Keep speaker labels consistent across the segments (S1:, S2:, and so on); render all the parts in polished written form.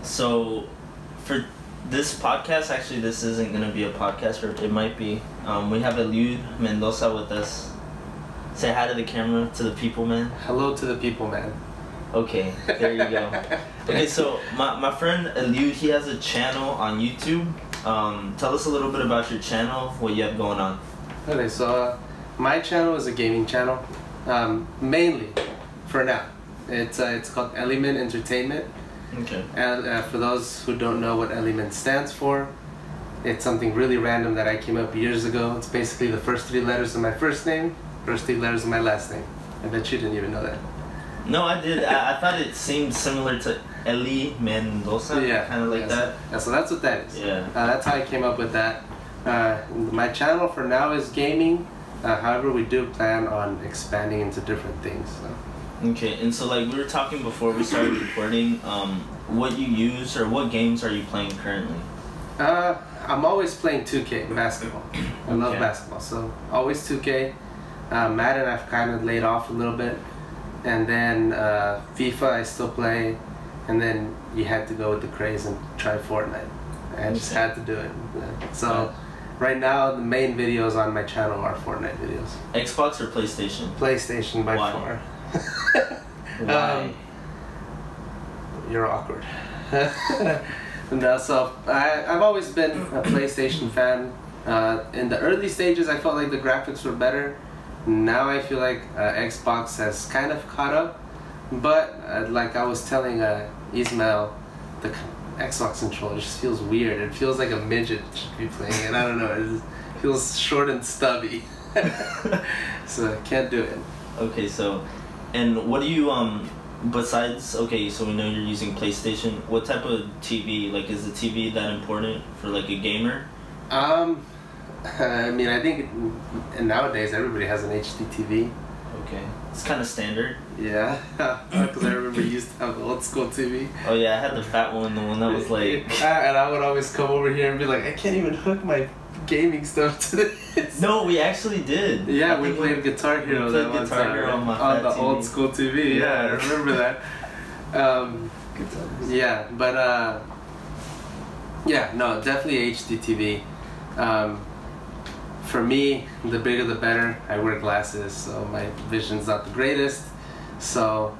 S1: So, for this podcast, actually, this isn't gonna be a podcast, or it might be. We have Eliud Mendoza with us. Say hi to the camera, to the people, man.
S2: Hello to the people, man.
S1: Okay, there you go. Okay, so my friend Eliud, he has a channel on YouTube. Tell us a little bit about your channel, what you have going on.
S2: Okay, so my channel is a gaming channel, mainly for now. It's called ElimenEntertainment.
S1: Okay.
S2: And for those who don't know what Element stands for, it's something really random that I came up years ago. It's basically the first 3 letters of my first name, first 3 letters of my last name. I bet you didn't even know that.
S1: No, I did. I thought it seemed similar to Eli Mendoza.
S2: Yeah,
S1: kind of like that.
S2: Yeah, so that's what that is.
S1: Yeah.
S2: That's how I came up with that. My channel for now is gaming. However, we do plan on expanding into different things. So.
S1: Okay, and so like we were talking before we started recording, what you use or what games are you playing currently?
S2: I'm always playing 2K basketball. I love basketball, so always 2K. Madden I've kind of laid off a little bit, and then FIFA I still play, and then you had to go with the craze and try Fortnite. I just had to do it. So right now the main videos on my channel are Fortnite videos.
S1: Xbox or PlayStation?
S2: PlayStation by far.
S1: Why?
S2: You're awkward. No, so I've always been a PlayStation fan. In the early stages I felt like the graphics were better. Now I feel like Xbox has kind of caught up, but like I was telling Ismail, the Xbox controller just feels weird. It feels like a midget should be playing it. I don't know, it feels short and stubby. So I can't do it.
S1: Okay, so, and what do you, besides, okay, so we know you're using PlayStation, what type of TV, like is the TV that important for like a gamer?
S2: I mean, I think nowadays everybody has an HD TV.
S1: Okay. It's kind of standard.
S2: Yeah, because I remember you used to have the old school TV.
S1: Oh yeah, I had the fat one, the one that was like...
S2: And I would always come over here and be like, I can't even hook my gaming stuff to this.
S1: No, we actually did.
S2: Yeah, we played Guitar Hero
S1: on
S2: the old school TV. Yeah, I remember that. Yeah, but yeah, no, definitely HD TV. For me, the bigger the better. I wear glasses, so my vision's not the greatest. So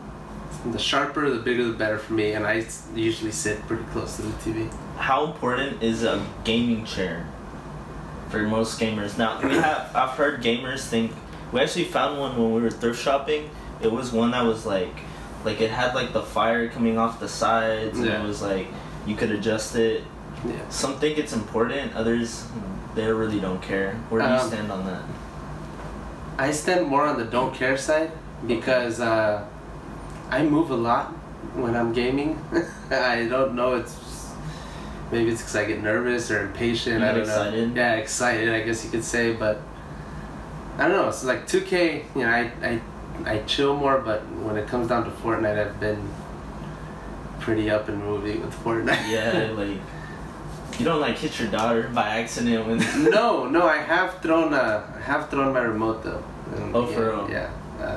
S2: the sharper, the bigger the better for me, and I usually sit pretty close to the TV.
S1: How important is a gaming chair for most gamers? Now, I've heard gamers think, we actually found one when we were thrift shopping. It was one that was like it had like the fire coming off the sides, and it was like, you could adjust it.
S2: Yeah.
S1: Some think it's important, others, they really don't care. Where do you stand on that?
S2: I stand more on the don't care side because I move a lot when I'm gaming. I don't know, maybe it's because I get nervous or impatient. I don't know. Yeah, excited, I guess you could say, but I don't know. So like 2K, you know, I chill more, but when it comes down to Fortnite, I've been pretty up and moving with Fortnite.
S1: Yeah, like. You don't like hit your daughter by accident when...
S2: No, I have thrown my remote though.
S1: Oh, for real?
S2: Yeah.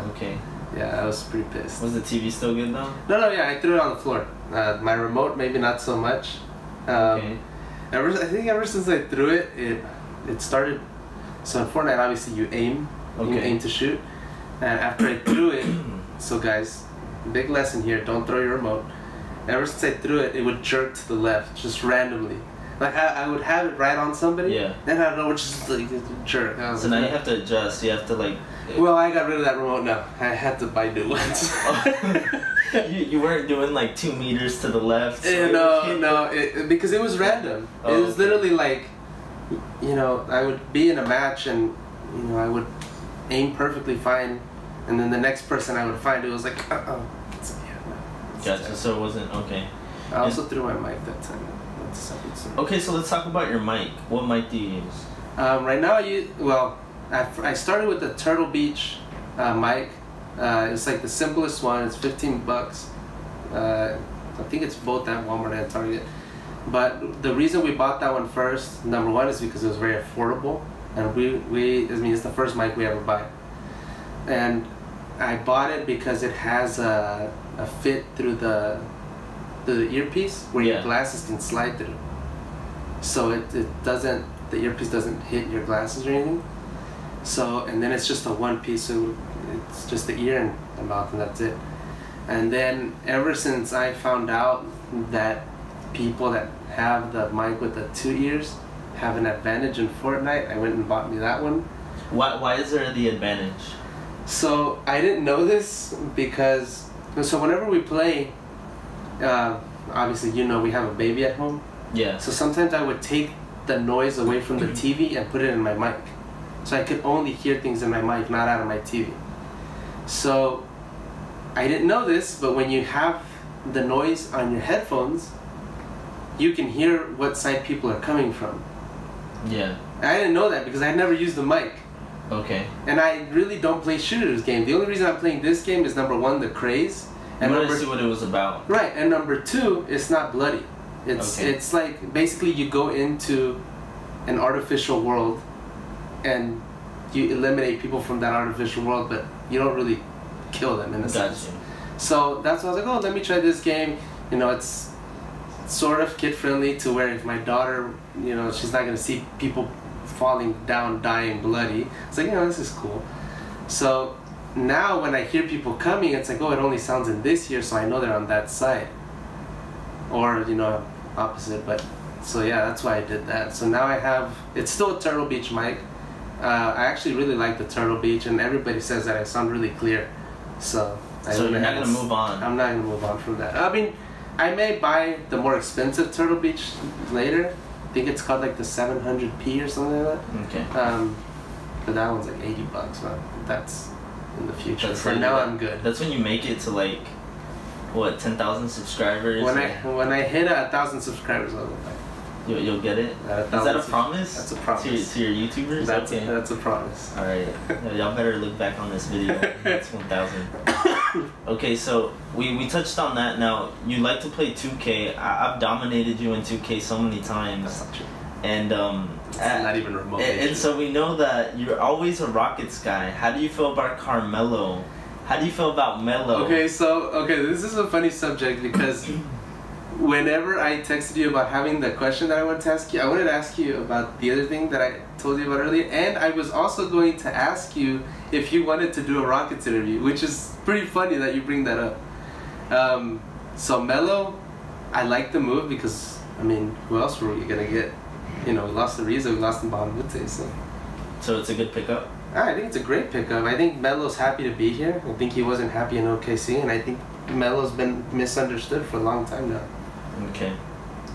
S1: Okay.
S2: Yeah, I was pretty pissed.
S1: Was the TV still good though?
S2: No, yeah, I threw it on the floor. My remote, maybe not so much.
S1: Okay.
S2: I think ever since I threw it, it started. So in Fortnite, obviously you aim. Okay. You aim to shoot. And after I threw it, so guys, big lesson here: don't throw your remote. Ever since I threw it, it would jerk to the left, just randomly. Like I would have it right on somebody, then I don't know, just like jerk.
S1: So now you have to adjust. You have to like.
S2: Well, I got rid of that remote now. I had to buy new ones.
S1: You weren't doing like 2 meters to the left. So
S2: no, because it was random. It was literally like, you know, I would be in a match and, you know, I would aim perfectly fine, and then the next person I would find, it was like,
S1: Gotcha. So it wasn't okay.
S2: I also threw my mic that time.
S1: Okay, so let's talk about your mic. What mic do you use?
S2: Right now, I started with the Turtle Beach mic. It's like the simplest one. It's $15. I think it's both at Walmart and Target. But the reason we bought that one first, number one, is because it was very affordable, and it's the first mic we ever buy. And I bought it because it has a fit through the the earpiece where your
S1: Yeah.
S2: glasses can slide through. So it doesn't, the earpiece doesn't hit your glasses or anything. So, and then it's just a one piece, so it's just the ear and the mouth, and that's it. And then ever since I found out that people that have the mic with the two ears have an advantage in Fortnite, I went and bought me that one.
S1: Why is there the advantage?
S2: So I didn't know this because, so whenever we play, obviously you know we have a baby at home.
S1: Yeah.
S2: So sometimes I would take the noise away from the TV and put it in my mic. So I could only hear things in my mic, not out of my TV. So I didn't know this, but when you have the noise on your headphones, you can hear what side people are coming from.
S1: Yeah.
S2: I didn't know that because I never used the mic.
S1: Okay.
S2: And I really don't play shooters game. The only reason I'm playing this game is number one, the craze.
S1: And you wanted to see what it was about.
S2: Right, and number two, it's not bloody. It's like basically you go into an artificial world and you eliminate people from that artificial world, but you don't really kill them in a sense. So that's why I was like, oh, let me try this game. You know, it's sort of kid friendly to where if my daughter, you know, she's not gonna see people falling down, dying, bloody. It's like, you know, this is cool. So now when I hear people coming, it's like, oh, it only sounds in this ear, so I know they're on that side. Or, you know, opposite, but so yeah, that's why I did that. So now I have, it's still a Turtle Beach mic. I actually really like the Turtle Beach, and everybody says that I sound really clear. So
S1: you're not gonna move on.
S2: I'm not gonna move on from that. I mean, I may buy the more expensive Turtle Beach later. I think it's called like the 700p or something like that.
S1: Okay.
S2: But that one's like $80, but that's in the future.
S1: That's
S2: For now, I'm good.
S1: That's when you make it to like, what, 10,000 subscribers?
S2: When I hit 1,000 subscribers, I'll go back.
S1: You'll get it? Is that a promise?
S2: That's a promise.
S1: To your YouTubers?
S2: That's a promise.
S1: Alright. Y'all better look back on this video. It's 1,000. Okay, so we touched on that. Now, you like to play 2K. I've dominated you in 2K so many times.
S2: That's not true.
S1: And
S2: it's not even remotely
S1: and so we know that you're always a Rockets guy. How do you feel about Carmelo? How do you feel about Melo?
S2: Okay, this is a funny subject because whenever I texted you about having the question that I wanted to ask you, I wanted to ask you about the other thing that I told you about earlier, and I was also going to ask you if you wanted to do a Rockets interview, which is pretty funny that you bring that up. So Melo, I like the move because, I mean, who else were we gonna get? You know, we lost Ariza, we lost Mbamute,
S1: So it's a good pickup?
S2: I think it's a great pickup. I think Melo's happy to be here. I think he wasn't happy in OKC, and I think Melo's been misunderstood for a long time now.
S1: Okay.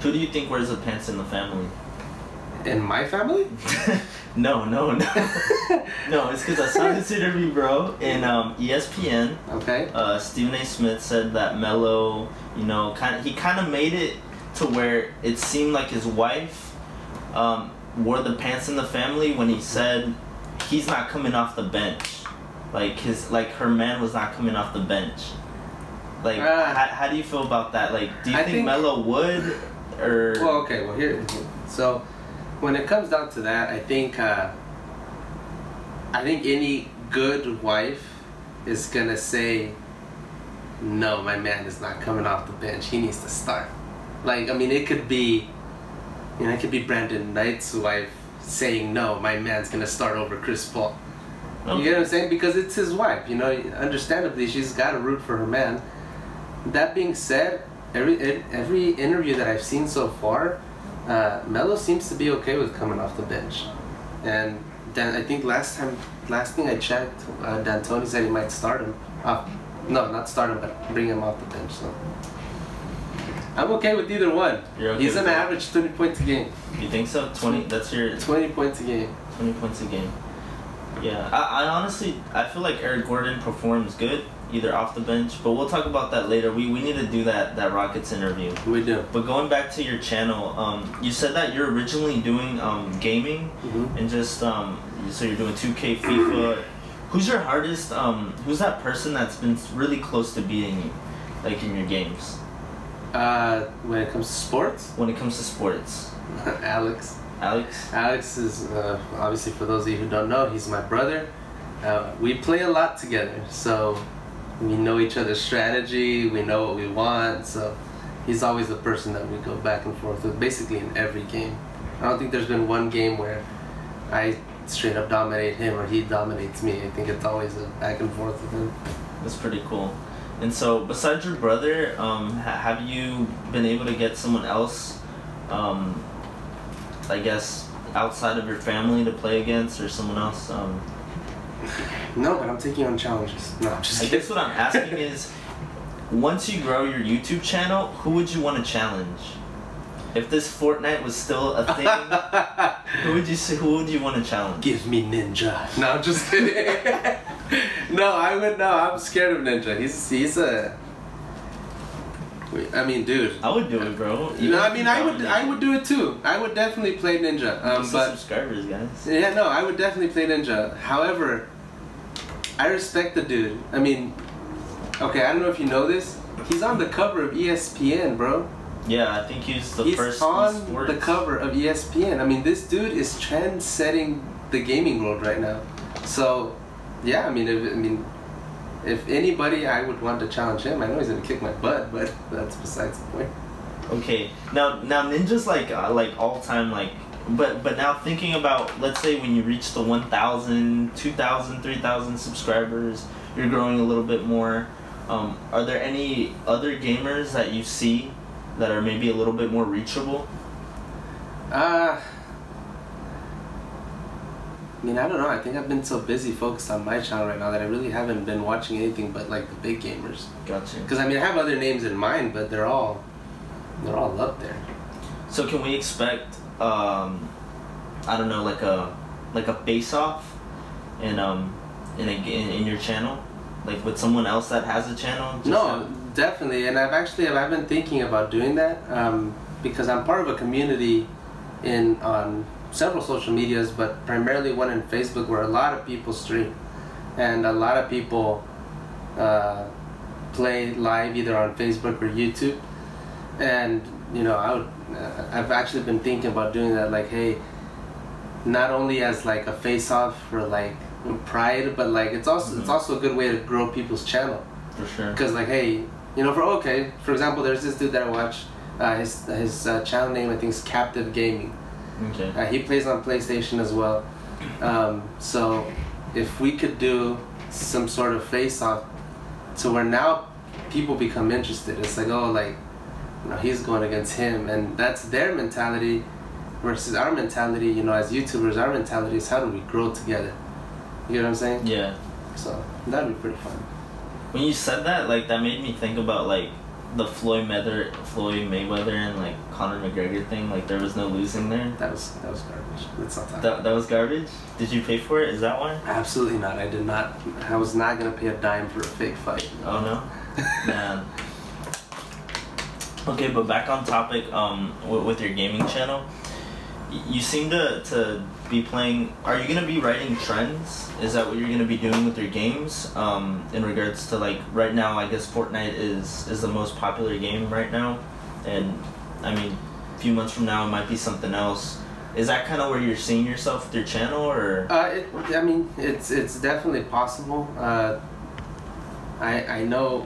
S1: Who do you think wears the pants in the family?
S2: In my family?
S1: No. No, it's because I saw this interview, bro, in ESPN.
S2: Okay.
S1: Stephen A. Smith said that Melo, you know, he kind of made it to where it seemed like his wife wore the pants in the family when he said he's not coming off the bench. Like her man was not coming off the bench. Like, how do you feel about that? Like, do you think Melo would, or?
S2: Well, okay. Well, here. So, when it comes down to that, I think any good wife is gonna say, no, my man is not coming off the bench. He needs to start. Like, I mean, it could be, you know, it could be Brandon Knight's wife saying, no, my man's gonna start over Chris Paul. Okay. You get what I'm saying? Because it's his wife. You know, understandably, she's got to root for her man. That being said, every interview that I've seen so far, Melo seems to be okay with coming off the bench. And then I think last thing I checked, D'Antoni said he might start him. No, not start him, but bring him off the bench. So I'm okay with either one.
S1: You're okay.
S2: He's gonna average 20 points a game.
S1: You think so? 20? That's your
S2: 20 points a game.
S1: 20 points a game. Yeah, I honestly, I feel like Eric Gordon performs good, either off the bench, but we'll talk about that later. We need to do that Rockets interview.
S2: We do.
S1: But going back to your channel, you said that you're originally doing gaming, and just, so you're doing 2K, FIFA. Who's your hardest, who's that person that's been really close to beating you, like in your games?
S2: When it comes to sports?
S1: When it comes to sports.
S2: Alex. Alex is, obviously for those of you who don't know, he's my brother. We play a lot together, so we know each other's strategy, we know what we want, so he's always the person that we go back and forth with, basically in every game. I don't think there's been one game where I straight up dominate him or he dominates me. I think it's always a back and forth with him.
S1: That's pretty cool. And so, besides your brother, have you been able to get someone else, I guess, outside of your family to play against, or someone else?
S2: No, but I'm taking on challenges. No, I'm just
S1: I
S2: kidding.
S1: guess what I'm asking is, once you grow your YouTube channel, who would you want to challenge? If this Fortnite was still a thing, who would you want to challenge?
S2: Give me Ninja. No, I'm just kidding. No, I'm scared of Ninja. He's a. I mean, dude.
S1: I would do it, bro.
S2: No, I mean, I would do it too. I would definitely play Ninja. But
S1: subscribers, guys.
S2: Yeah, no, I would definitely play Ninja. However, I respect the dude. I mean, okay, I don't know if you know this. He's on the cover of ESPN, bro.
S1: Yeah, I think he's the first.
S2: He's on
S1: esports.
S2: the cover of ESPN. I mean, this dude is trend-setting the gaming world right now. So, yeah, I mean, if anybody, I would want to challenge him. I know he's gonna kick my butt, but that's besides the point.
S1: Okay, now Ninja's like all time like, but now thinking about, let's say when you reach the 1,000, 2,000, 3,000 subscribers, you're growing a little bit more. Are there any other gamers that you see that are maybe a little bit more reachable?
S2: I mean, I don't know. I think I've been so busy focused on my channel right now that I really haven't been watching anything but like the big gamers.
S1: Gotcha.
S2: Because I mean, I have other names in mind, but they're all up there.
S1: So can we expect, I don't know, like a face-off in your channel, like with someone else that has a channel?
S2: No, definitely. And I've been thinking about doing that because I'm part of a community on several social medias, but primarily one in Facebook, where a lot of people stream and a lot of people play live either on Facebook or YouTube. And you know, I've actually been thinking about doing that, like, hey, not only as like a face-off for like pride, but like it's also a good way to grow people's channel.
S1: For sure.
S2: Because like, hey, you know, for example, there's this dude that I watch. His channel name, I think, is Captive Gaming.
S1: Okay.
S2: He plays on PlayStation as well. So if we could do some sort of face-off, to where now people become interested. It's like, oh, like, you know, he's going against him, and that's their mentality versus our mentality. You know, as YouTubers, our mentality is how do we grow together. You know what I'm saying?
S1: Yeah.
S2: So that'd be pretty fun.
S1: When you said that, like, that made me think about like the Floyd Mayweather and like Conor McGregor thing. Like, there was no losing there.
S2: That was garbage. Let's not talk.
S1: That was garbage? Did you pay for it? Is that why?
S2: Absolutely not. I did not. I was not gonna pay a dime for a fake fight.
S1: Oh no, man. Okay, but back on topic. With your gaming channel, you seem to be playing. Are you gonna be writing trends? Is that what you're gonna be doing with your games? In regards to, like, right now, I guess Fortnite is the most popular game right now, and I mean, a few months from now it might be something else. Is that kind of where you're seeing yourself with your channel, or?
S2: I mean, it's definitely possible. I know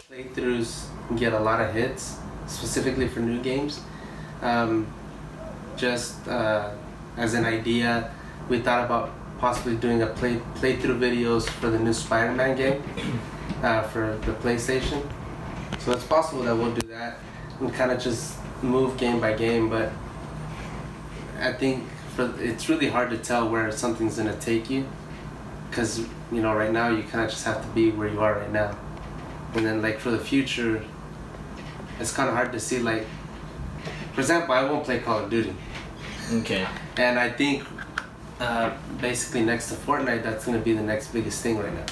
S2: playthroughs get a lot of hits, specifically for new games. As an idea, we thought about possibly doing a playthrough videos for the new Spider-Man game for the PlayStation. So it's possible that we'll do that and kind of just move game by game, but I think it's really hard to tell where something's gonna take you, because you know, right now you kind of just have to be where you are right now, and then like for the future, it's kind of hard to see. Like, for example, I won't play Call of Duty.
S1: Okay.
S2: And I think basically next to Fortnite, that's gonna be the next biggest thing right now.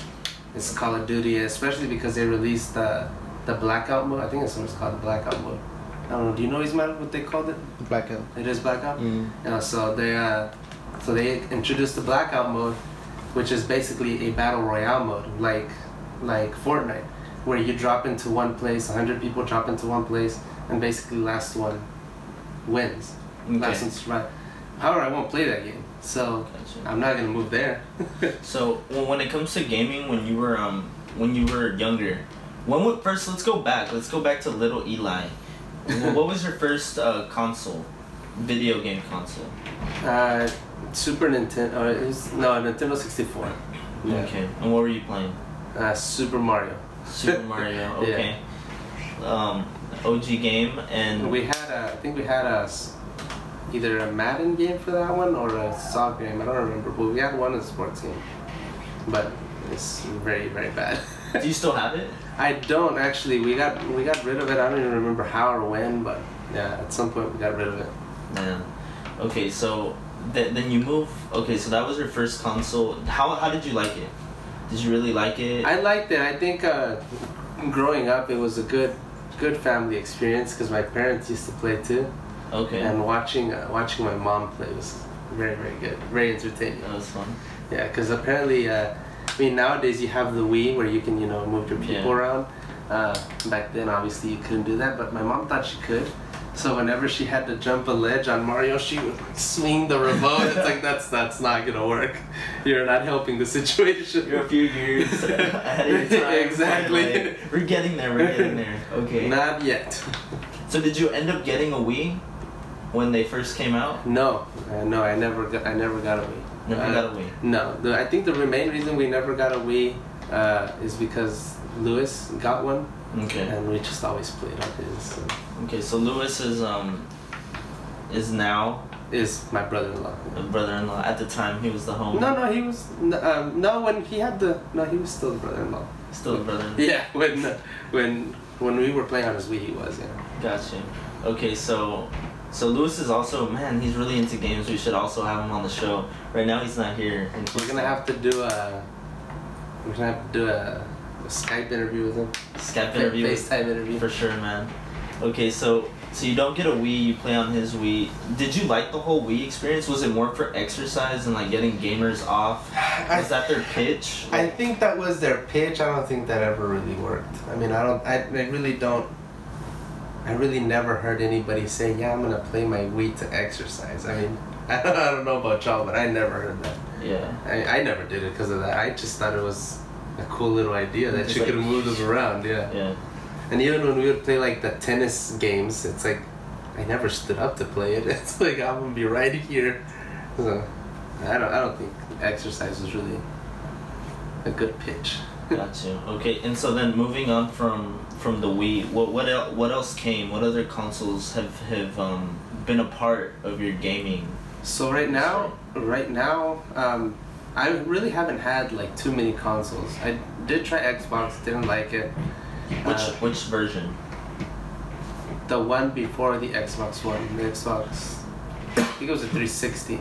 S2: It's Call of Duty, especially because they released the Blackout mode. I think it's called the Blackout mode. I don't know. Do you know, Ismael, what they called it?
S3: Blackout.
S2: It is Blackout.
S3: Mm.
S2: So they introduced the Blackout mode, which is basically a battle royale mode, like Fortnite, where you drop into one place, 100 people drop into one place, and basically last one wins.
S1: Okay.
S2: Last one survive. However, I won't play that game, so
S1: Gotcha.
S2: I'm not gonna move there.
S1: So when it comes to gaming, when you were younger, first let's go back to little Eli. What was your first console? Video game console?
S2: Super Nintendo. Nintendo 64. Yeah.
S1: Okay. And what were you playing?
S2: Super Mario.
S1: Super Mario. Okay. Yeah. OG game, and
S2: I think we had either a Madden game for that one or a soccer game. I don't remember, but we had one, a sports game. But it's very, very bad.
S1: Do you still have it?
S2: I don't actually. We got rid of it. I don't even remember how or when, but yeah, at some point we got rid of it.
S1: Man. Okay, so then you move. Okay, so that was your first console. How did you like it? Did you really like it?
S2: I liked it. I think growing up, it was a good family experience because my parents used to play too.
S1: Okay.
S2: And watching my mom play was very, very good, very entertaining.
S1: That was fun.
S2: Yeah, because apparently, I mean, nowadays you have the Wii where you can, move your people around. Back then, obviously, you couldn't do that, but my mom thought she could. So whenever she had to jump a ledge on Mario, she would swing the remote. It's like, that's not gonna work. You're not helping the situation.
S1: You're a few years ahead of your time.
S2: Exactly.
S1: We're getting there. Okay.
S2: Not yet.
S1: So did you end up getting a Wii when they first came out?
S2: No, I never got a Wii.
S1: Never got a Wii?
S2: No. I think the main reason we never got a Wii is because Lewis got one.
S1: Okay.
S2: And we just always played on his. So.
S1: Okay, so Lewis is now
S2: my brother-in-law.
S1: A brother-in-law. At the time, he was the home.
S2: No, he was he was still the brother-in-law.
S1: Still the brother-in-law.
S2: Yeah, when we were playing on his Wii, he was. Yeah.
S1: Gotcha. Okay, so Lewis is also, man, he's really into games. We should also have him on the show. Right now, he's not here.
S2: We're gonna have to do a Skype interview with him.
S1: Skype interview.
S2: FaceTime interview.
S1: For sure, man. Okay, so you don't get a Wii, you play on his Wii. Did you like the whole Wii experience? Was it more for exercise and like getting gamers off? Was that their pitch?
S2: I think that was their pitch. I don't think that ever really worked. I mean, I really never heard anybody say, yeah, I'm gonna play my Wii to exercise. I mean, I don't know about y'all, but I never heard that.
S1: Yeah.
S2: I never did it because of that. I just thought it was a cool little idea that you could move them around. Yeah. And even when we would play like the tennis games, it's like I never stood up to play it. It's like I'm gonna be right here. So I don't think exercise was really a good pitch.
S1: Gotcha. Okay, and so then moving on from the Wii, what else came? What other consoles have been a part of your gaming?
S2: So right now, I really haven't had like too many consoles. I did try Xbox, didn't like it.
S1: Which version?
S2: The one before the Xbox One. The Xbox, I think it was a 360.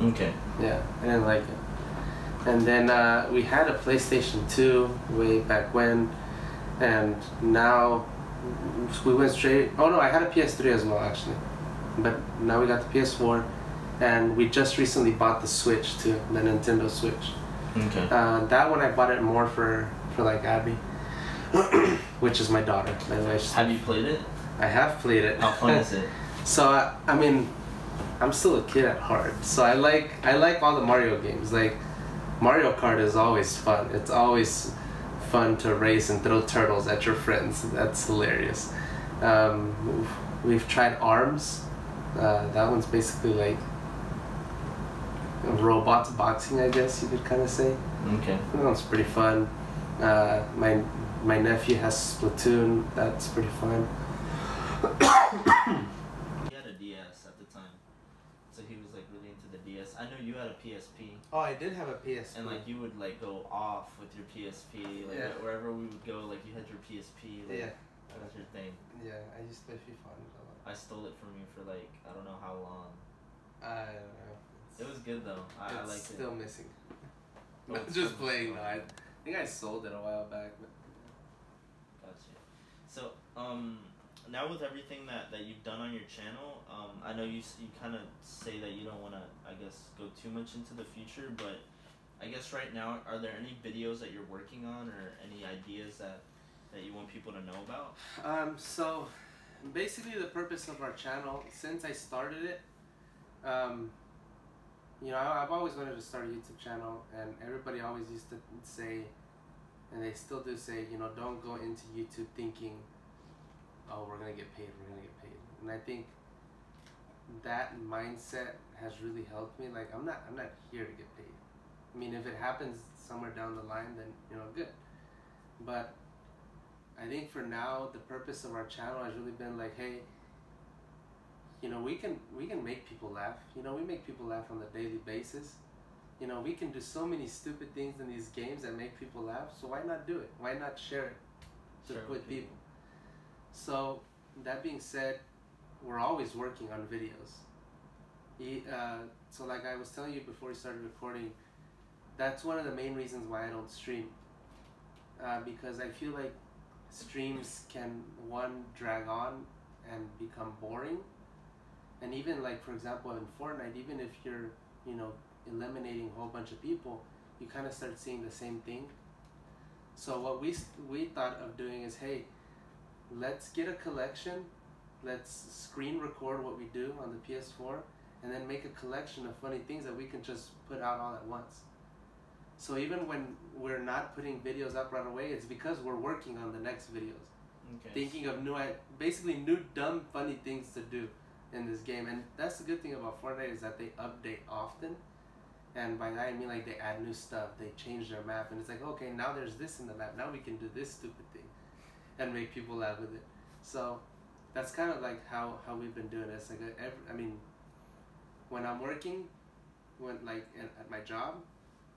S1: Okay.
S2: Yeah, I didn't like it. And then we had a PlayStation 2 way back when, and now we went straight. Oh no, I had a PS3 as well actually, but now we got the PS4, and we just recently bought the Switch too, the Nintendo Switch.
S1: Okay.
S2: That one I bought it more for like Abby, which is my daughter. By the way.
S1: Have you played it?
S2: I have played it.
S1: How fun is it?
S2: So I mean, I'm still a kid at heart, so I like all the Mario games. Like Mario Kart is always fun. It's always fun to race and throw turtles at your friends. That's hilarious. We've tried ARMS. That one's basically like robots boxing, I guess you could kind of say.
S1: Okay.
S2: That one's pretty fun. My nephew has Splatoon. That's pretty fun.
S1: He had a DS at the time, so he was like really into the DS. I know you had a PSP.
S2: Oh, I did have a PSP.
S1: And like you would like go off with your PSP, like wherever we would go, like you had your PSP. Like,
S2: yeah.
S1: That was your thing.
S2: Yeah, I used to play FIFA a lot.
S1: I stole it from you for like I don't know how long.
S2: I don't know.
S1: It was good though. I liked it.
S2: Still missing.
S1: Oh,
S2: I'm just playing now. I think I sold it a while back. But...
S1: Gotcha. So now with everything that you've done on your channel, I know you kind of say that you don't want to, I guess, go too much into the future, but I guess right now, are there any videos that you're working on or any ideas that you want people to know about?
S2: So basically the purpose of our channel, since I started it, I've always wanted to start a YouTube channel, and everybody always used to say, and they still do say, don't go into YouTube thinking, oh, we're gonna get paid, and I think that mindset has really helped me. Like I'm not here to get paid. I mean, if it happens somewhere down the line, then good. But I think for now, the purpose of our channel has really been like, hey, we can make people laugh. We make people laugh on a daily basis. We can do so many stupid things in these games that make people laugh. So why not do it? Why not share it with people? So that being said, we're always working on videos. So like I was telling you before we started recording, that's one of the main reasons why I don't stream. Because I feel like streams can, one, drag on and become boring. And even like, for example, in Fortnite, even if you're, eliminating a whole bunch of people, you kind of start seeing the same thing. So what we thought of doing is, hey, let's get a collection, let's screen record what we do on the PS4, and then make a collection of funny things that we can just put out all at once. So even when we're not putting videos up right away, it's because we're working on the next videos. Okay. Thinking of new dumb funny things to do in this game. And that's the good thing about Fortnite, is that they update often. And by that I mean like they add new stuff, they change their map, and it's like, okay, now there's this in the map, now we can do this stupid thing and make people laugh with it. So that's kind of like how we've been doing it. It's like I mean, when I'm working, at my job,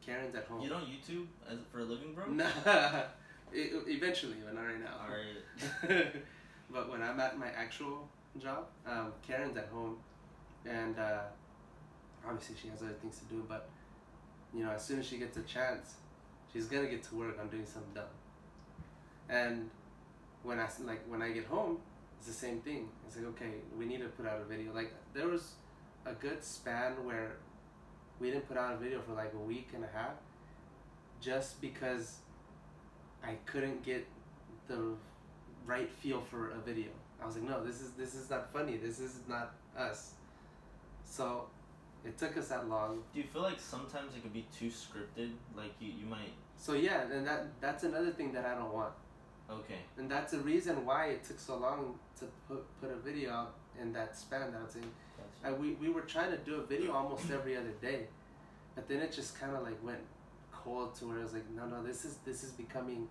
S2: Karen's at home.
S1: You don't YouTube for a living, bro?
S2: Nah, eventually, but not right now.
S1: Alright.
S2: But when I'm at my actual job, Karen's at home, and obviously she has other things to do, but as soon as she gets a chance, she's gonna get to work on doing something dumb. And when I get home, it's the same thing. It's like, okay, we need to put out a video. Like there was a good span where we didn't put out a video for like a week and a half, just because I couldn't get the right feel for a video. I was like, no, this is not funny. This is not us. So it took us that long.
S1: Do you feel like sometimes it could be too scripted? Like you might...
S2: So yeah, and that's another thing that I don't want.
S1: Okay.
S2: And that's the reason why it took so long to put a video out in that span that I was saying. Gotcha. We were trying to do a video almost every other day, but then it just kind of like went cold to where I was like, no, this is becoming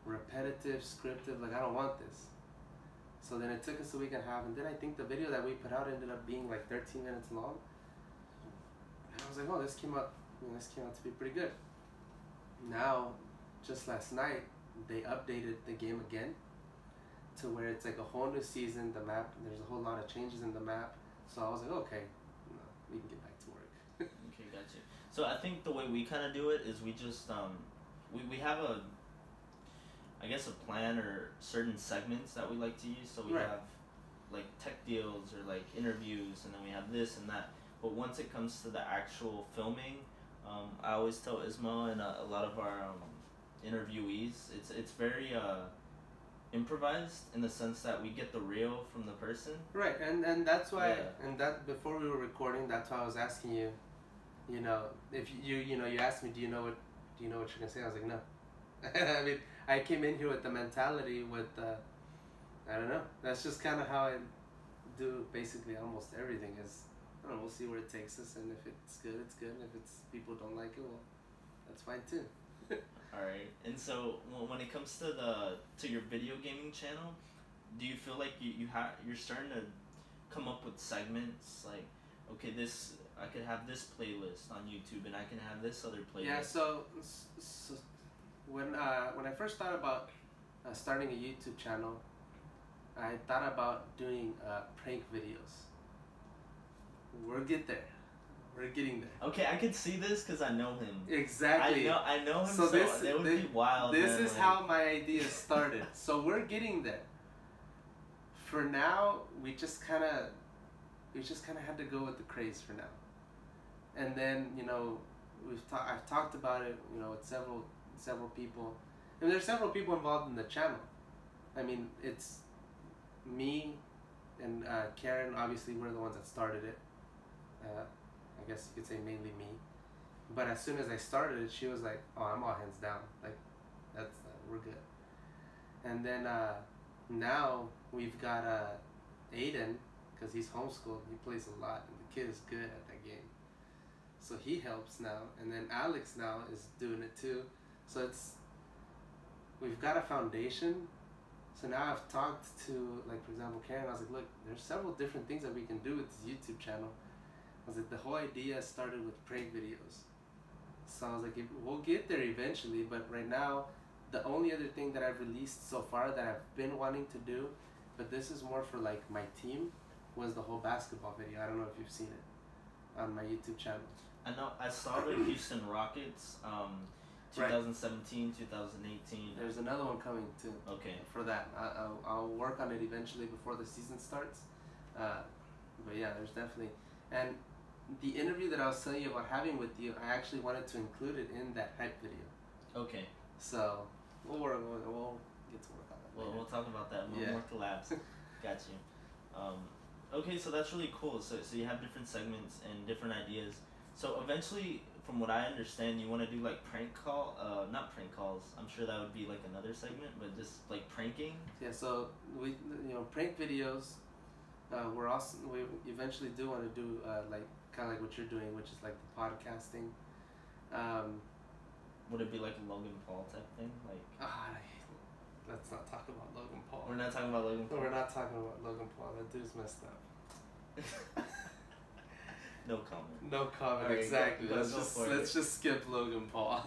S2: repetitive, scripted. Like I don't want this. So then it took us a week and a half, and then I think the video that we put out ended up being like 13 minutes long. And I was like, oh, this came out to be pretty good. Now, just last night, they updated the game again to where it's like a whole new season. The map, there's a whole lot of changes in the map. So I was like, okay, we can get back to work.
S1: Okay, gotcha. So I think the way we kind of do it is we just we have I guess a plan or certain segments that we like to use. So we have like tech deals or like interviews, and then we have this and that. But once it comes to the actual filming, I always tell Ismail and a lot of our interviewees, it's very improvised in the sense that we get the real from the person.
S2: Right, and that's why, and that before we were recording, that's why I was asking you, if you asked me, do you know what you're gonna say? I was like, no. I mean, I came in here with the mentality with, I don't know. That's just kind of how I do basically almost everything. Is I don't know, we'll see where it takes us, and if it's good, it's good. And if people don't like it, well, that's fine too.
S1: All right. And so when it comes to your video gaming channel, do you feel like you're starting to come up with segments like, okay, I could have this playlist on YouTube, and I can have this other playlist?
S2: Yeah. So when I first thought about starting a YouTube channel, I thought about doing prank videos. We're getting there.
S1: Okay, I could see this because I know him.
S2: Exactly.
S1: I know him. So it would be wild.
S2: This is how my idea started. So we're getting there. For now, we just kind of had to go with the craze for now. And then I've talked about it with several people, and there's several people involved in the channel. I mean, it's me and Karen. Obviously, we're the ones that started it. I guess you could say mainly me. But as soon as I started it, she was like, "Oh, I'm all hands down. Like, we're good." And then now we've got Aiden, because he's homeschooled. He plays a lot, and the kid is good at that game. So he helps now, and then Alex now is doing it too. So we've got a foundation. So now I've talked to, like, for example, Karen. I was like, look, there's several different things that we can do with this YouTube channel. I was like, the whole idea started with prank videos. So I was like, we'll get there eventually, but right now, the only other thing that I've released so far that I've been wanting to do, but this is more for like my team, was the whole basketball video. I don't know if you've seen it on my YouTube channel.
S1: I know. I saw the Houston Rockets, 2017, right. 2018.
S2: There's another one coming too.
S1: Okay.
S2: For that, I'll work on it eventually before the season starts. But yeah, there's definitely, and the interview that I was telling you about having with you, I actually wanted to include it in that hype video.
S1: Okay.
S2: So we'll get to work on that.
S1: Well, we'll talk about that. More collabs. Got you. Okay, so that's really cool. So you have different segments and different ideas. So eventually, from what I understand, you want to do like not prank calls. I'm sure that would be like another segment, but just like pranking.
S2: Yeah. So we, prank videos. We eventually do want to do like kind of like what you're doing, which is like the podcasting.
S1: Would it be like a Logan Paul type thing? Like,
S2: let's not talk about Logan Paul.
S1: We're not talking about Logan Paul?
S2: No, we're not talking about Logan Paul. That dude's messed up.
S1: No comment.
S2: No comment,
S1: right,
S2: exactly.
S1: Let's
S2: just skip Logan Paul.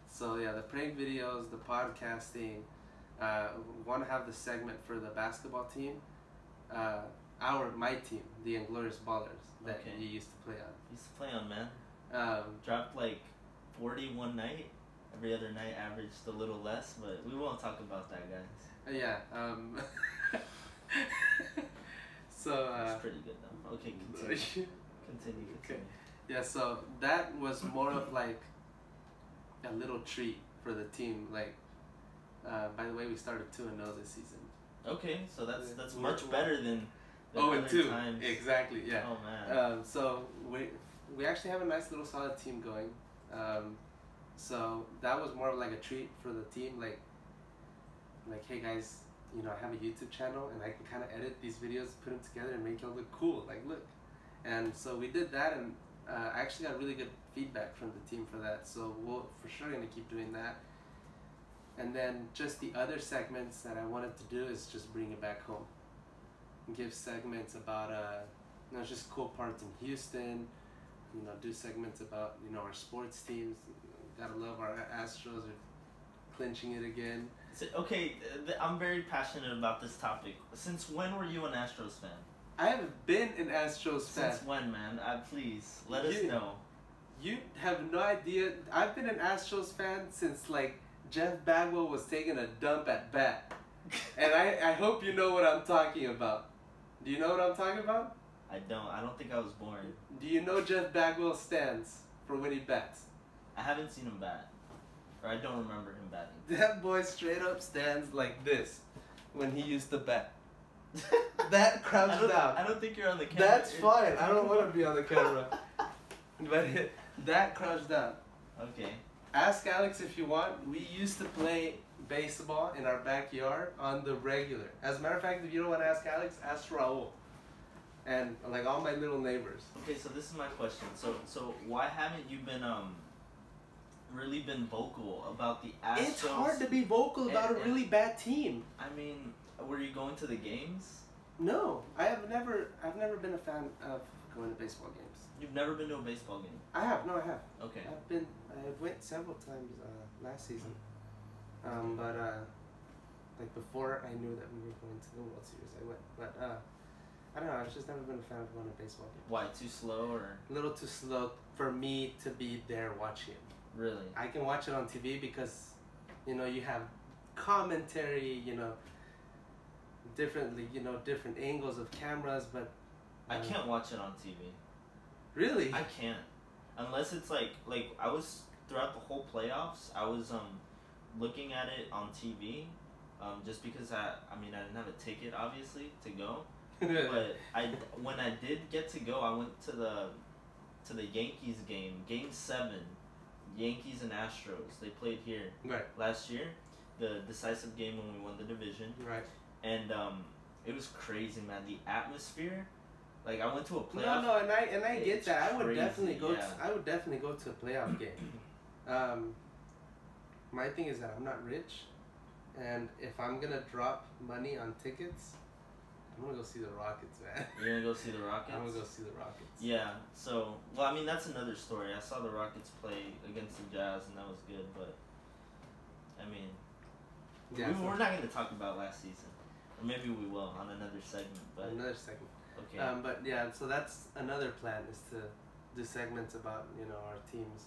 S2: So yeah, the prank videos, the podcasting. We want to have the segment for the basketball team. My team, the Inglorious Ballers, that you used to play on.
S1: Used to play on, man. Dropped like 40 one night. Every other night averaged a little less, but we won't talk about that, guys.
S2: Yeah. So.
S1: It's pretty good though. Okay, continue.
S2: Okay. Yeah. So that was more of like a little treat for the team. Like, by the way, we started 2-0 this season.
S1: Okay, so that's much better than.
S2: 0-2.
S1: Times.
S2: Exactly. Yeah.
S1: Oh man.
S2: So we actually have a nice little solid team going. So that was more of like a treat for the team. Like, hey guys, I have a YouTube channel and I can kind of edit these videos, put them together, and make it look cool. Like, look. And so we did that, and I actually got really good feedback from the team for that. So we're for sure gonna keep doing that. And then just the other segments that I wanted to do is just bring it back home. Give segments about just cool parts in Houston. Do segments about our sports teams. Gotta love our Astros are clinching it again.
S1: So, okay, I'm very passionate about this topic. Since when were you an Astros fan?
S2: I haven't been an Astros fan.
S1: Since when, man? Please let us know.
S2: You have no idea. I've been an Astros fan since like Jeff Bagwell was taking a dump at bat, and I hope you know what I'm talking about. Do you know what I'm talking about?
S1: I don't. I don't think I was born.
S2: Do you know Jeff Bagwell's stance for when he bats?
S1: I haven't seen him bat. Or I don't remember him batting.
S2: That boy straight up stands like this when he used to bat. That crouched down.
S1: I don't think you're on the camera.
S2: That's fine. I don't want to be on the camera. But that crouched down.
S1: Okay.
S2: Ask Alex if you want. We used to play baseball in our backyard on the regular. As a matter of fact, if you don't want to ask Alex, ask Raul. And like all my little neighbors.
S1: Okay, so this is my question. So why haven't you been really been vocal about the Astros?
S2: It's hard to be vocal about a really bad team.
S1: I mean, were you going to the games?
S2: No, I've never been a fan of going to baseball games.
S1: You've never been to a baseball game?
S2: I have. No, I have.
S1: Okay.
S2: I went several times last season. But like before I knew that we were going to the World Series, I went. But I don't know. I've just never been a fan of going to baseball games.
S1: Why? Too slow or?
S2: A little too slow for me to be there watching it.
S1: Really?
S2: I can watch it on TV because, you have commentary, different angles of cameras, but
S1: I can't watch it on TV.
S2: Really?
S1: I can't. Unless it's like I was throughout the whole playoffs, I was looking at it on TV, just because I didn't have a ticket obviously to go. But when I did get to go, I went to the Yankees game, Game 7, Yankees and Astros. They played here last year, the decisive game when we won the division.
S2: Right.
S1: And it was crazy, man. The atmosphere. Like I went to a playoff.
S2: No, and I get that. I would
S1: crazy,
S2: definitely go.
S1: yeah.
S2: I would definitely go to a playoff game. My thing is that I'm not rich, and if I'm gonna drop money on tickets, I'm gonna go see the Rockets, man.
S1: You're gonna go see the Rockets?
S2: I'm gonna go see the Rockets.
S1: Yeah. So, well, I mean, that's another story. I saw the Rockets play against the Jazz, and that was good. But, I mean,
S2: Yeah,
S1: we're not gonna talk about last season, or maybe we will on another segment. But
S2: another segment.
S1: okay.
S2: But yeah, so that's another plan, is to do segments about, you know, our teams.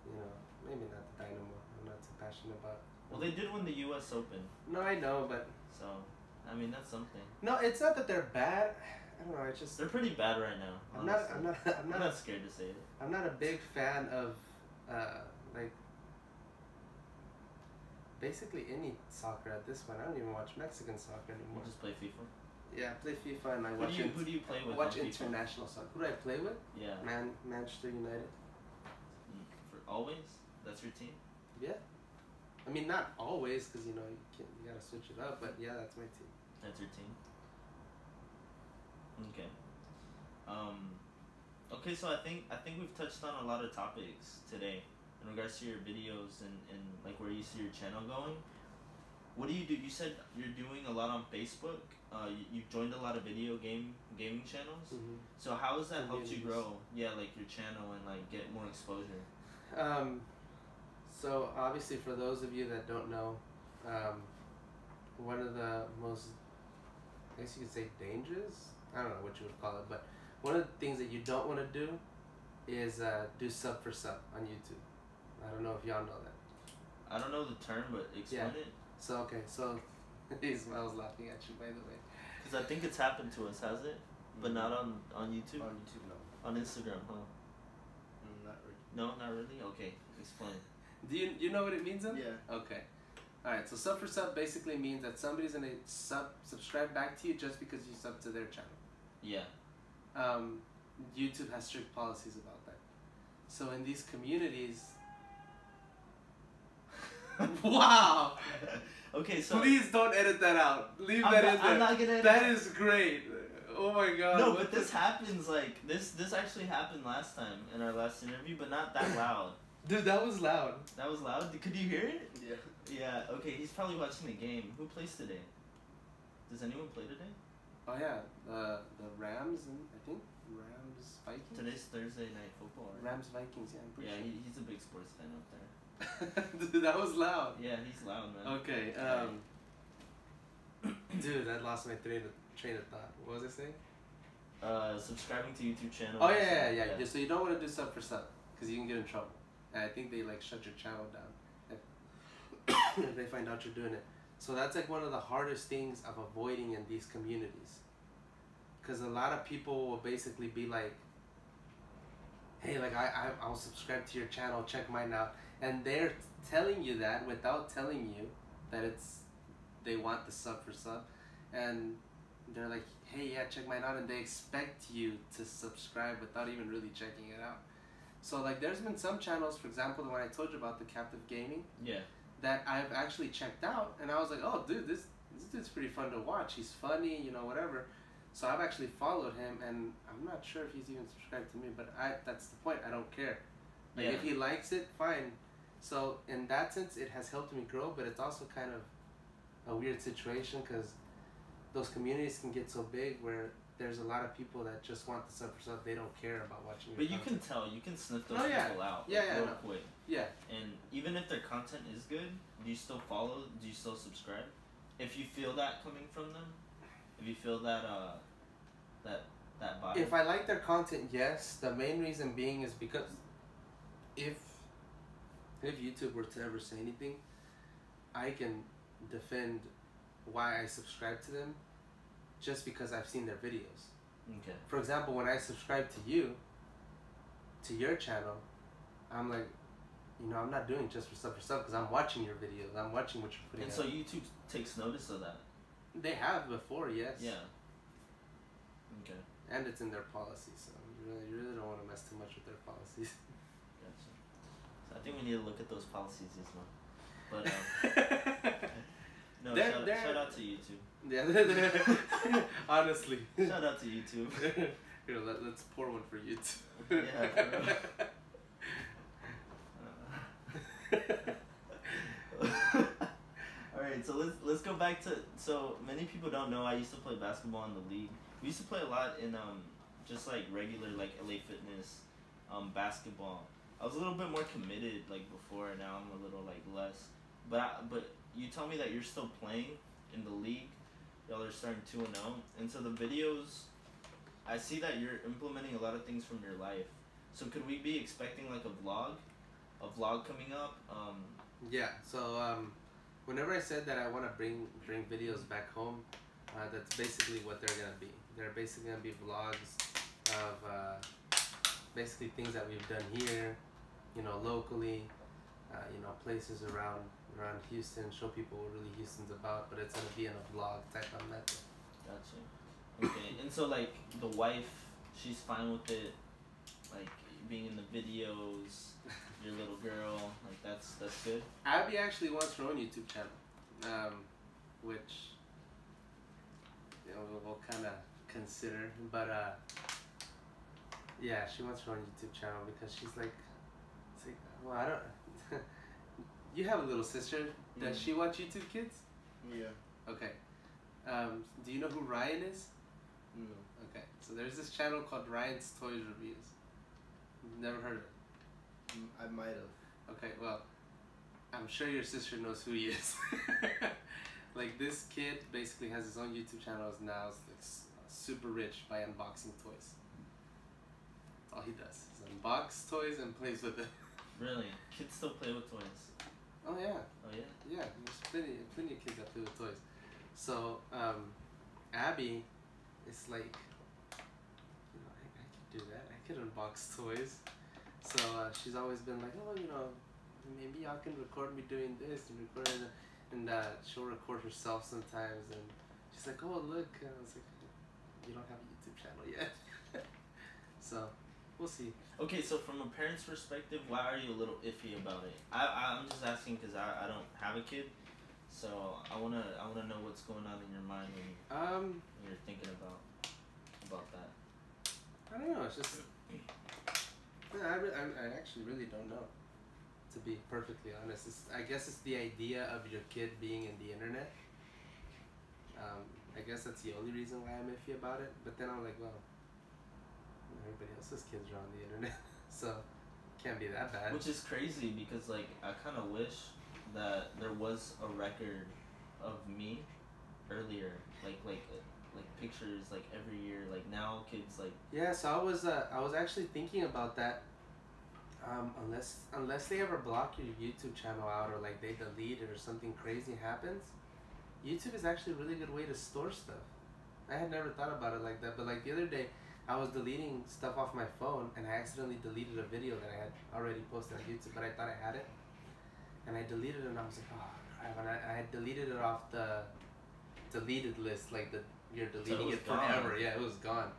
S2: You know, maybe not the Dynamo. I'm not too passionate about.
S1: Well, they did win the U.S. Open.
S2: No, I know, but
S1: So, I mean, that's something.
S2: no, it's not that they're bad. I don't know. It's just
S1: They're pretty bad right now.
S2: I'm
S1: not scared to say it.
S2: I'm not a big fan of like basically any soccer at this point. I don't even watch Mexican soccer anymore.
S1: You just play FIFA.
S2: Yeah, I play FIFA and I watch.
S1: Who do you play with?
S2: Watch
S1: on
S2: international soccer. Who do I play with?
S1: FIFA? Yeah.
S2: Manchester United.
S1: For always? That's your team?
S2: Yeah. I mean, not always, because you know you gotta switch it up. But yeah, that's my team.
S1: That's your team. Okay. Okay, so I think we've touched on a lot of topics today in regards to your videos and like where you see your channel going. What do? You said you're doing a lot on Facebook. You've joined a lot of gaming channels.
S2: Mm-hmm.
S1: So how has that helped you grow? Yeah, like your channel and like get more exposure.
S2: So obviously, for those of you that don't know, one of the most, I guess you could say, dangerous, I don't know what you would call it, but one of the things that you don't want to do is do sub for sub on YouTube. I don't know if y'all know that.
S1: I don't know the term, but explain it.
S2: So okay, so I was laughing at you, by the way.
S1: Because I think it's happened to us, has it? But not on YouTube?
S2: On YouTube, no.
S1: On Instagram, huh?
S2: Not really.
S1: No, not really? Okay, explain.
S2: Do you know what it means then?
S1: Yeah.
S2: Okay. Alright, so sub for sub basically means that somebody's gonna subscribe back to you just because you sub to their channel.
S1: Yeah.
S2: YouTube has strict policies about that. So in these communities. Wow!
S1: Okay, so
S2: please don't edit that out. Leave that in there.
S1: I'm not gonna edit
S2: that. Is great. Oh my god.
S1: No, but this happens like this actually happened last time in our last interview, but not that loud.
S2: Dude, that was loud.
S1: That was loud? Could you hear it?
S2: Yeah.
S1: Yeah, okay, he's probably watching the game. Who plays today? Does anyone play today?
S2: Oh yeah, the Rams and I think Rams Vikings.
S1: Today's Thursday night football, right?
S2: Rams Vikings, yeah, I'm pretty sure.
S1: Yeah, he's a big sports fan up there.
S2: Dude, that was loud.
S1: Yeah, he's loud, man.
S2: Okay, dude, I lost my train of thought. What was I saying?
S1: Subscribing to YouTube channel.
S2: Oh yeah. So you don't want to do sub for sub because you can get in trouble. And I think they like shut your channel down if they find out you're doing it. So that's like one of the hardest things of avoiding in these communities. Because a lot of people will basically be like, hey, like I'll subscribe to your channel, check mine out. And they're telling you that without telling you that they want the sub for sub. And they're like, hey, yeah, check mine out. And they expect you to subscribe without even really checking it out. So like there's been some channels, for example, the one I told you about, the Captive Gaming.
S1: Yeah. That
S2: I've actually checked out. And I was like, oh, dude, this dude's pretty fun to watch. He's funny, you know, whatever. So I've actually followed him, and I'm not sure if he's even subscribed to me, but that's the point. I don't care. Like, if he likes it, fine. So in that sense, it has helped me grow, but it's also kind of a weird situation because those communities can get so big where there's a lot of people that just want the sub for sub. They don't care about watching your
S1: But
S2: content.
S1: you can tell, you can sniff those people out real quick.
S2: Yeah.
S1: And even if their content is good, do you still follow? Do you still subscribe? If you feel that coming from them? If you feel that that vibe?
S2: If I like their content, yes. The main reason being is because if YouTube were to ever say anything, I can defend why I subscribe to them just because I've seen their videos.
S1: Okay.
S2: For example, when I subscribe to you, to your channel, I'm like, you know, I'm not doing just for sub because I'm watching your videos. I'm watching what you're putting out.
S1: And so YouTube takes notice of that?
S2: They have before, yes.
S1: Yeah. Okay.
S2: And it's in their policy, so you really don't want to mess too much with their policies.
S1: Gotcha. So I think we need to look at those policies as well. But no, shout out to YouTube.
S2: Yeah, honestly.
S1: Shout out to YouTube.
S2: Here, let's pour one for YouTube.
S1: Yeah. All right, so let's go back to. So many people don't know I used to play basketball in the league. We used to play a lot in just like regular like LA Fitness, basketball. I was a little bit more committed like before. Now I'm a little like less. But you tell me that you're still playing in the league. Y'all are starting 2-0, and so the videos, I see that you're implementing a lot of things from your life. So could we be expecting like a vlog coming up?
S2: Yeah. So whenever I said that I want to bring videos back home, that's basically what they're gonna be. They're basically gonna be vlogs of basically things that we've done here, locally, places around Houston. Show people what really Houston's about, but it's gonna be in a vlog type of method.
S1: Gotcha. Okay, and so like the wife, she's fine with it, like being in the videos, your little girl, like that's good.
S2: Abby actually wants her own YouTube channel, which we'll kind of consider, but yeah, she wants her own YouTube channel because she's like, it's like, well, I don't. You have a little sister. Does she watch YouTube Kids?
S3: Yeah.
S2: Okay. Do you know who Ryan is?
S3: No.
S2: Okay. So there's this channel called Ryan's Toys Reviews. Never heard of it?
S3: I might have.
S2: Okay, well, I'm sure your sister knows who he is. Like, this kid basically has his own YouTube channel now. It's like super rich by unboxing toys. That's all he does. Is unbox toys and plays with it.
S1: Really? Kids still play with toys?
S2: Oh yeah.
S1: Oh yeah?
S2: Yeah, there's plenty of kids that play with toys. So, Abby is like, I could do that. I could unbox toys. So she's always been like, oh, maybe y'all can record me doing this and record it. And she'll record herself sometimes. And she's like, oh, look. And I was like, you don't have a YouTube channel yet. So, we'll see.
S1: Okay, so from a parent's perspective, why are you a little iffy about it? I'm just asking because I don't have a kid. So I wanna know what's going on in your mind when you're thinking about that.
S2: I don't know. It's just I actually really don't know. To be perfectly honest, I guess it's the idea of your kid being in the internet. I guess that's the only reason why I'm iffy about it. But then I'm like, well, everybody else's kids are on the internet, so can't be that bad.
S1: Which is crazy because like I kind of wish that there was a record of me earlier, like pictures like every year. Like now kids like
S2: yeah. So I was actually thinking about that. Unless they ever block your YouTube channel out or like they delete it or something crazy happens, YouTube is actually a really good way to store stuff. I had never thought about it like that, but like the other day I was deleting stuff off my phone and I accidentally deleted a video that I had already posted on YouTube, but I thought I had it. And I deleted it and I was like, oh crap, and I had deleted it off the deleted list, like you're deleting it forever. Yeah, it was gone.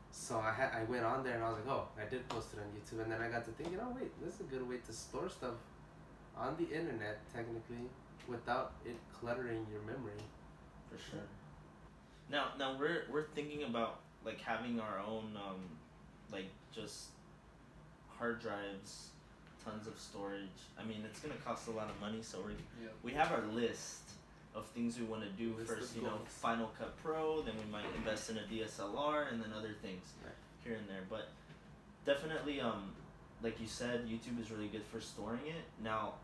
S2: So I went on there and I was like, oh, I did post it on YouTube, and then I got to thinking, oh wait, this is a good way to store stuff on the internet technically without it cluttering your memory.
S1: For sure. Now we're thinking about like having our own like just hard drives, tons of storage. I mean, it's gonna cost a lot of money, so we have our list of things we want to do. First, Final Cut Pro, then we might invest in a DSLR, and then other things here and there. But definitely, like you said, YouTube is really good for storing it. Now,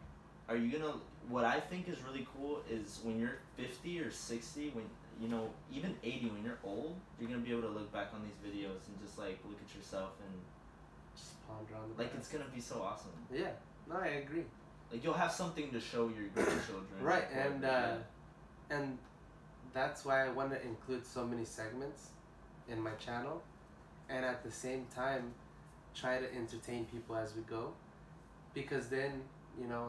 S1: are you gonna? What I think is really cool is when you're 50 or 60, when even 80, when you're old, you're gonna be able to look back on these videos and just like look at yourself and
S2: just ponder on the
S1: like it's gonna be so awesome.
S2: Yeah, no, I agree.
S1: Like you'll have something to show your grandchildren.
S2: Right, and that's why I want to include so many segments in my channel, and at the same time try to entertain people as we go, because then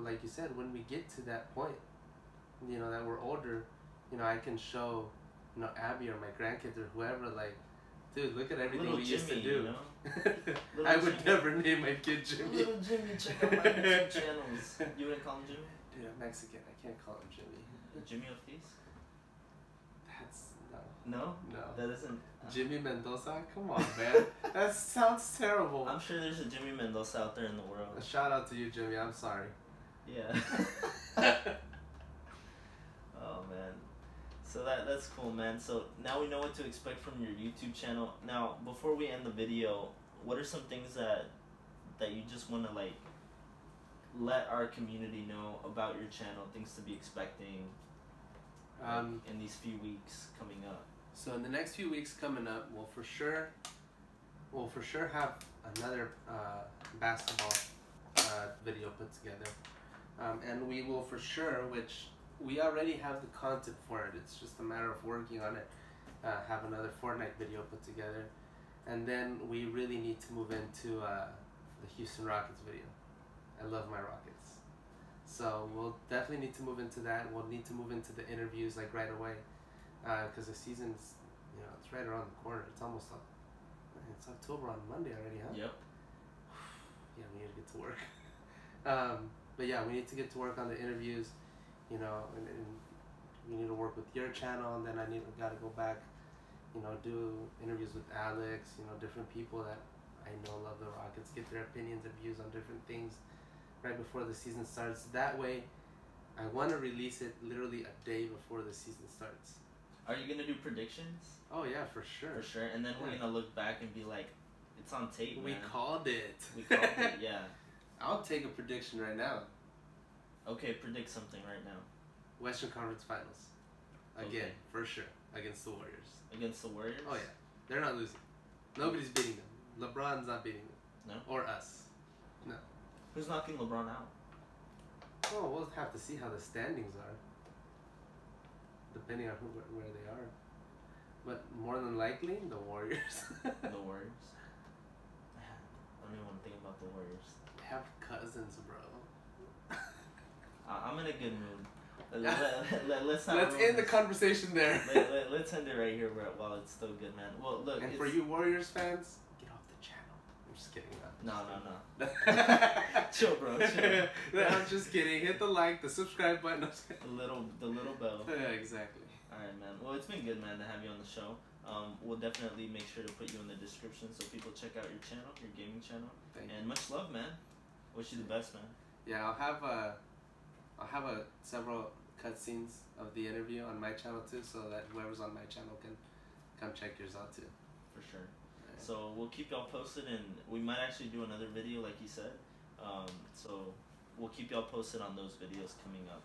S2: like you said, when we get to that point, that we're older, I can show Abby or my grandkids or whoever, like, dude, look at everything we used to do.
S1: I
S2: would never name my kid Jimmy.
S1: Little Jimmy, check out my YouTube channels. You wouldn't call him Jimmy?
S2: Dude, I'm Mexican. I can't call him Jimmy.
S1: Jimmy Ortiz?
S2: That's no.
S1: No?
S2: No.
S1: That isn't.
S2: Jimmy Mendoza? Come on, man. That sounds terrible.
S1: I'm sure there's a Jimmy Mendoza out there in the
S2: A
S1: world.
S2: shout out to you, Jimmy. I'm sorry.
S1: Yeah. Oh man. So that's cool, man. So now we know what to expect from your YouTube channel. Now, before we end the video, what are some things that you just want to like let our community know about your channel, things to be expecting in these few weeks coming up?
S2: So in the next few weeks coming up, we'll for sure have another basketball video put together, and we will for sure, which we already have the content for it. It's just a matter of working on it. Have another Fortnite video put together, and then we really need to move into the Houston Rockets video. I love my Rockets, so we'll definitely need to move into that. We'll need to move into the interviews like right away, because the season's, you know, it's right around the corner. It's almost up. It's October on Monday already, huh?
S1: Yep.
S2: Yeah, we need to get to work. But yeah, we need to get to work on the interviews, you know, and we need to work with your channel, and then I gotta go back, you know, do interviews with Alex, you know, different people that I know love the Rockets, get their opinions and views on different things right before the season starts. That way, I want to release it literally a day before the season starts.
S1: Are you gonna do predictions?
S2: Oh yeah, for sure.
S1: For sure. And then we're gonna look back and be like, it's on tape, man.
S2: We called it.
S1: We called it, yeah.
S2: I'll take a prediction right now.
S1: Okay, predict something right now.
S2: Western Conference Finals. Again,
S1: Okay.
S2: for sure. Against the Warriors.
S1: Against the Warriors?
S2: Oh yeah. They're not losing. Nobody's beating them. LeBron's not beating them.
S1: No?
S2: Or us. No.
S1: Who's knocking LeBron out?
S2: Oh, we'll have to see how the standings are. Depending on where they are. But more than likely, the Warriors.
S1: The Warriors? I don't even want to think about the Warriors.
S2: They have cousins, bro.
S1: I'm in a good mood. Let's not
S2: Let's end the conversation there.
S1: Let's end it right here while it's still good, man. Well, look.
S2: And for you Warriors fans, get off the channel. I'm just kidding.
S1: No. Chill, bro. Chill.
S2: I'm just kidding. Hit the like, the subscribe button.
S1: The little bell.
S2: Yeah, exactly.
S1: Alright, man. Well, it's been good, man, to have you on the show. We'll definitely make sure to put you in the description so people check out your channel, your gaming channel.
S2: Thank you.
S1: And much love, man. Wish you the best, man.
S2: Yeah, I'll have several cutscenes of the interview on my channel too, so that whoever's on my channel can come check yours out too.
S1: For sure.
S2: Right.
S1: So we'll keep y'all posted, and we might actually do another video, like you said. So we'll keep y'all posted on those videos coming up.